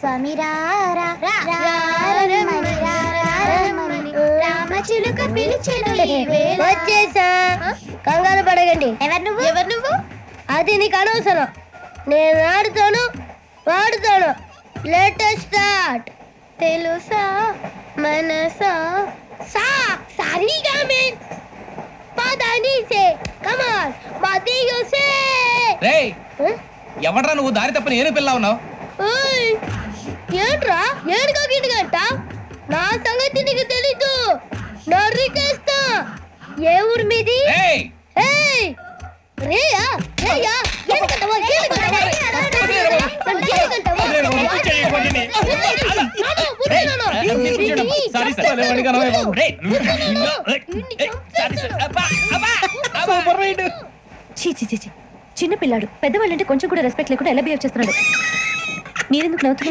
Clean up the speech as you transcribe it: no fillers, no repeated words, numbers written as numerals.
స్వామి రామచిలుక పిలిచెను వచ్చేసా. కంగారు పడగండి. ఎవరు నువ్వు అది నీకు అనవసరం. నేను ఆడుతాను వాడుతాను. Latest start. తెలుసా మనసా సారీగా మే పదని సే కమాన్ మదియో సే. రేయ్ ఎవడ్రా నువ్వు? దారి తప్ప నేను పిల్ల ఉన్నావు. ఓయ్ ఏంట్రా ఏడుగా గిట్టుగంట? నా సంగతి నీకు తెలీదు. నరికేస్తా. ఏ ఊరు మీది? రేయ్ ఏయ్ రేయా రేయా ఏడుకంటావా ఏడుకంటావా చిన్న పిల్లాడు పెద్దవాళ్ళంటే కొంచెం కూడా రెస్పెక్ట్ లేకుండా ఎలా బిహేవ్ చేస్తున్నాడు. మీరెందుకు నవ్వుతున్నారు?